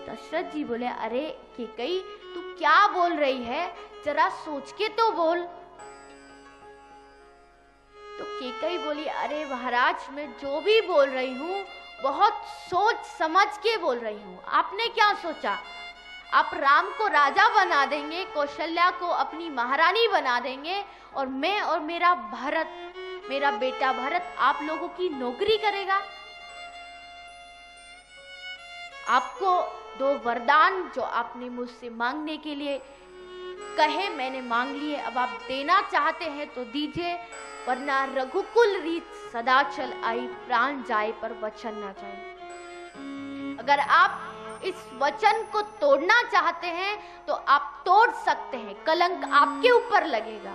दशरथ जी बोले, अरे कैकेयी तू क्या बोल रही है, जरा सोच के तो बोल। तो कैकेयी बोली, अरे महाराज मैं जो भी बोल रही हूँ बहुत सोच समझ के बोल रही हूँ। आपने क्या सोचा, आप राम को राजा बना देंगे, कौशल्या को अपनी महारानी बना देंगे, और मैं और मेरा भरत, मेरा बेटा भरत आप लोगों की नौकरी करेगा। आपको 2 वरदान जो आपने मुझसे मांगने के लिए कहे मैंने मांग लिए, अब आप देना चाहते हैं तो दीजिए, वरना रघुकुल रीत सदा चल आई, प्राण जाए पर वचन न जाए। अगर आप इस वचन को तोड़ना चाहते हैं तो आप तोड़ सकते हैं, कलंक आपके ऊपर लगेगा।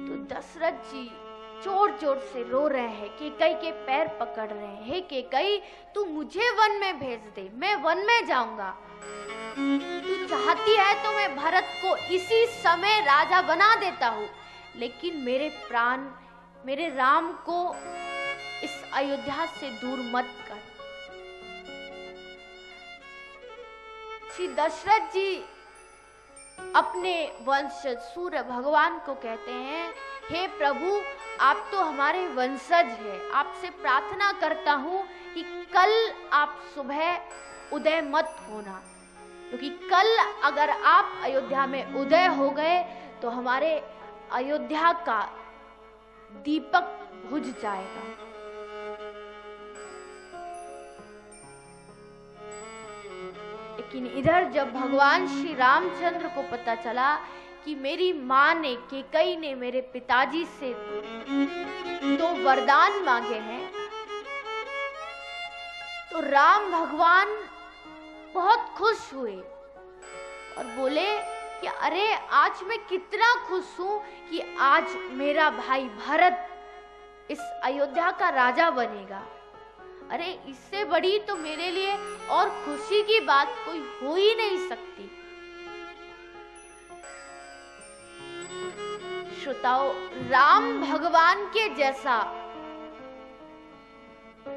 तो दशरथ जी जोर जोर से रो रहे हैं, कैकेयी के पैर पकड़ रहे हैं, हे कैकेयी तू मुझे वन में भेज दे, मैं वन में जाऊंगा। तू चाहती है तो मैं भरत को इसी समय राजा बना देता हूँ, लेकिन मेरे प्राण, मेरे राम को इस अयोध्या से दूर मत कर। श्री दशरथ जी अपने वंशज सूर्य भगवान को कहते हैं, हे प्रभु आप तो हमारे वंशज हैं, आपसे प्रार्थना करता हूँ कि कल आप सुबह उदय मत होना, क्योंकि कल अगर आप अयोध्या में उदय हो गए तो हमारे अयोध्या का दीपक बुझ जाएगा। लेकिन इधर जब भगवान श्री रामचंद्र को पता चला कि मेरी माँ ने, कैकेयी ने मेरे पिताजी से 2 वरदान मांगे हैं, तो राम भगवान बहुत खुश हुए और बोले कि अरे आज मैं कितना खुश हूं कि आज मेरा भाई भरत इस अयोध्या का राजा बनेगा। अरे इससे बड़ी तो मेरे लिए और खुशी की बात कोई हो ही नहीं सकती। श्रोताओ, राम भगवान के जैसा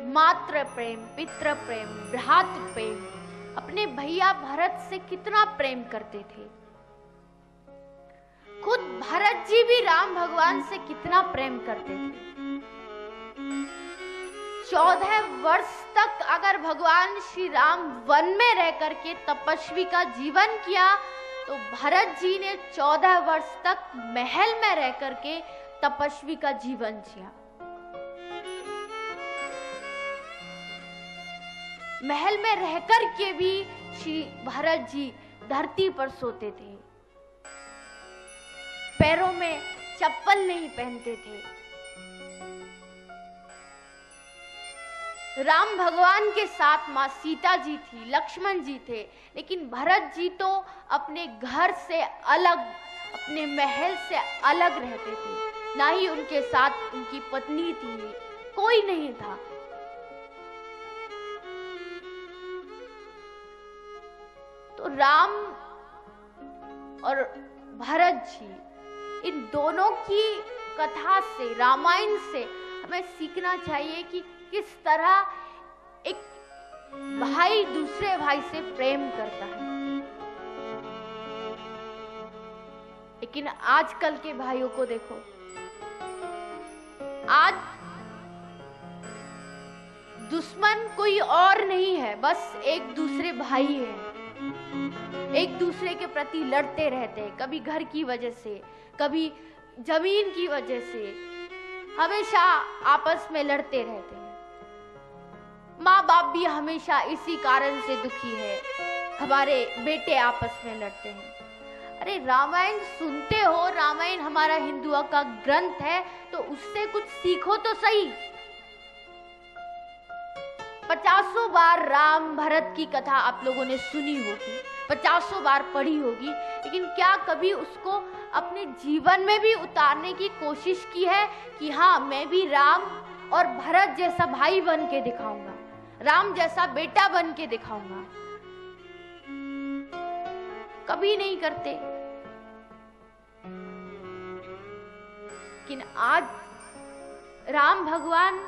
मातृ प्रेम, पितृ प्रेम, भ्रातृ प्रेम अपने भैया भरत से कितना प्रेम करते थे। खुद भरत जी भी राम भगवान से कितना प्रेम करते थे। 14 वर्ष तक अगर भगवान श्री राम वन में रह करके तपस्वी का जीवन किया, तो भरत जी ने 14 वर्ष तक महल में रह करके तपस्वी का जीवन जिया। महल में रहकर के भी श्री भरत जी धरती पर सोते थे, पैरों में चप्पल नहीं पहनते थे। राम भगवान के साथ माँ सीता जी थी, लक्ष्मण जी थे, लेकिन भरत जी तो अपने घर से अलग, अपने महल से अलग रहते थे। ना ही उनके साथ उनकी पत्नी थी, कोई नहीं था। तो राम और भरत जी, इन दोनों की कथा से, रामायण से हमें सीखना चाहिए कि किस तरह एक भाई दूसरे भाई से प्रेम करता है। लेकिन आजकल के भाइयों को देखो, आज दुश्मन कोई और नहीं है, बस एक दूसरे भाई है। एक दूसरे के प्रति लड़ते रहते हैं, कभी घर की वजह से, कभी जमीन की वजह से, हमेशा आपस में लड़ते रहते हैं। माँ बाप भी हमेशा इसी कारण से दुखी है, हमारे बेटे आपस में लड़ते हैं। अरे रामायण सुनते हो, रामायण हमारा हिंदुओं का ग्रंथ है, तो उससे कुछ सीखो तो सही। 50 बार राम भरत की कथा आप लोगों ने सुनी होगी, 50 बार पढ़ी होगी, लेकिन क्या कभी उसको अपने जीवन में भी उतारने की कोशिश की है कि हाँ मैं भी राम और भरत जैसा भाई बन के दिखाऊंगा, राम जैसा बेटा बन के दिखाऊंगा? कभी नहीं करते। लेकिन आज राम भगवान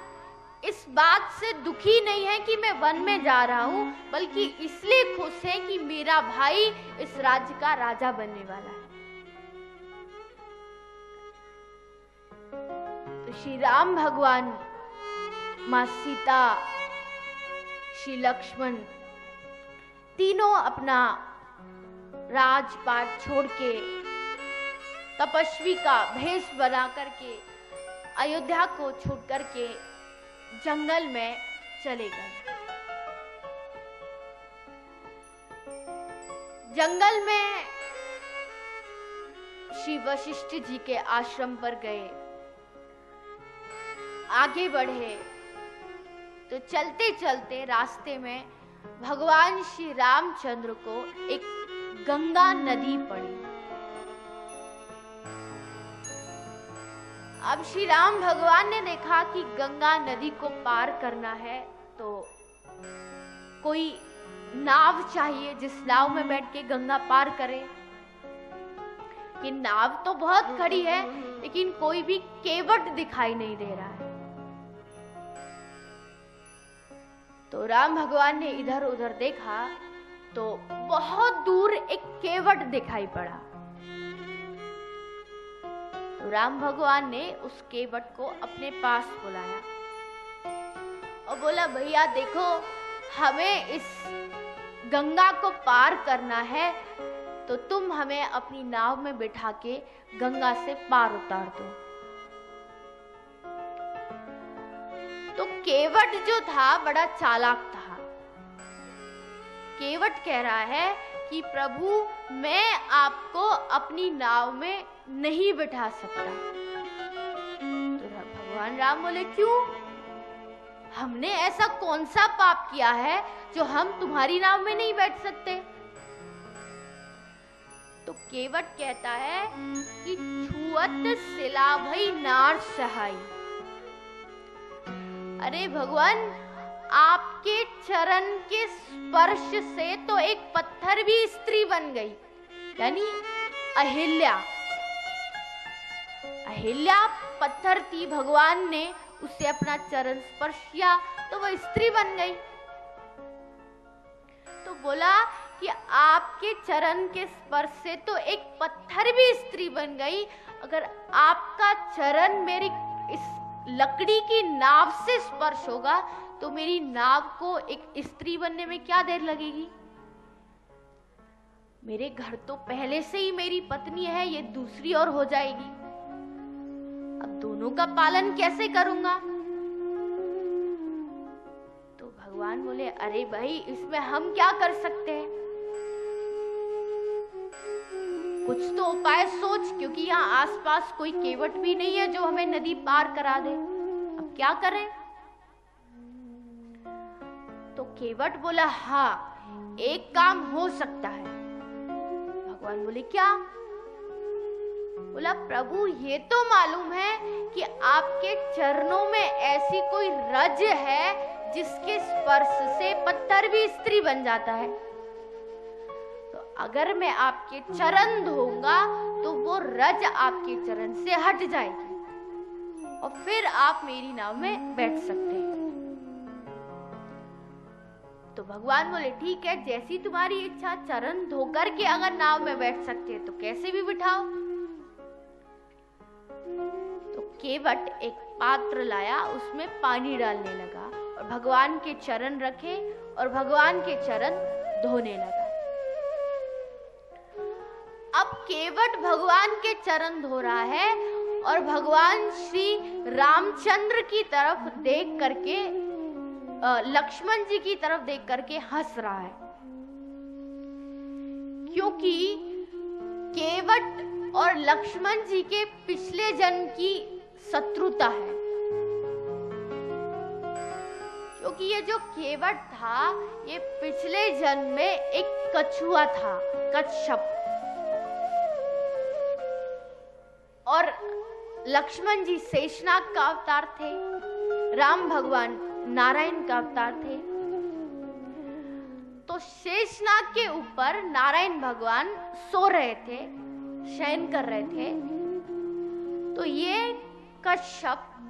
इस बात से दुखी नहीं है कि मैं वन में जा रहा हूं, बल्कि इसलिए खुश है कि मेरा भाई इस राज्य का राजा बनने वाला है। तो श्री राम भगवान, मां सीता, श्री लक्ष्मण तीनों अपना राजपाट छोड़ के, तपस्वी का भेष बना करके, अयोध्या को छोड़ करके जंगल में चले गए। जंगल में श्री वशिष्ठ जी के आश्रम पर गए, आगे बढ़े तो चलते चलते रास्ते में भगवान श्री रामचंद्र को एक गंगा नदी पड़ी। अब श्री राम भगवान ने देखा कि गंगा नदी को पार करना है तो कोई नाव चाहिए जिस नाव में बैठ के गंगा पार करे। कि नाव तो बहुत खड़ी है लेकिन कोई भी केवट दिखाई नहीं दे रहा है। तो राम भगवान ने इधर उधर देखा तो बहुत दूर एक केवट दिखाई पड़ा। तो राम भगवान ने उस केवट को अपने पास बुलाया और बोला, भैया देखो, हमें इस गंगा को पार करना है तो तुम हमें अपनी नाव में बिठा के गंगा से पार उतार दो। तो केवट जो था बड़ा चालाक था। केवट कह रहा है कि प्रभु, मैं आपको अपनी नाव में नहीं बिठा सकता। तो भगवान राम बोले, क्यों? हमने ऐसा कौन सा पाप किया है जो हम तुम्हारी नाव में नहीं बैठ सकते? तो केवट कहता है कि छुअत सिला भई नार सहाई। अरे भगवान, आपके चरण के स्पर्श से तो एक पत्थर भी स्त्री बन गई, यानी अहिल्या। अहिल्या पत्थर थी, भगवान ने उसे अपना चरण स्पर्श किया तो वह स्त्री बन गई। तो बोला कि आपके चरण के स्पर्श से तो एक पत्थर भी स्त्री बन गई, अगर आपका चरण मेरी इस लकड़ी की नाव से स्पर्श होगा तो मेरी नाव को एक स्त्री बनने में क्या देर लगेगी? मेरे घर तो पहले से ही मेरी पत्नी है, ये दूसरी और हो जाएगी। अब दोनों का पालन कैसे करूंगा? तो भगवान बोले, अरे भाई, इसमें हम क्या कर सकते हैं? कुछ तो उपाय सोच, क्योंकि यहाँ आसपास कोई केवट भी नहीं है जो हमें नदी पार करा दे। अब क्या करें? तो केवट बोला, हाँ, एक काम हो सकता है। भगवान बोले, क्या? बोला, प्रभु, ये तो मालूम है कि आपके चरणों में ऐसी कोई रज है जिसके स्पर्श से पत्थर भी स्त्री बन जाता है। तो अगर मैं आपके चरण धोऊंगा तो वो रज आपके चरण से हट जाएगी और फिर आप मेरी नाव में बैठ सकते हैं। तो भगवान बोले, ठीक है, जैसी तुम्हारी इच्छा, चरण धोकर के अगर नाव में बैठ सकते हैं तो कैसे भी बिठाओ। तो केवट एक पात्र लाया, उसमें पानी डालने लगा और भगवान के चरण रखे और भगवान के चरण धोने लगा। अब केवट भगवान के चरण धो रहा है और भगवान श्री रामचंद्र की तरफ देख करके, लक्ष्मण जी की तरफ देख करके हंस रहा है, क्योंकि केवट और लक्ष्मण जी के पिछले जन्म की शत्रुता है। क्योंकि ये जो केवट था, ये पिछले जन्म में एक कछुआ था, कच्छप, और लक्ष्मण जी शेषनाग का अवतार थे, राम भगवान नारायण का अवतार थे। तो शेषनाग के ऊपर नारायण भगवान सो रहे थे, शयन कर रहे थे। तो ये कच्छप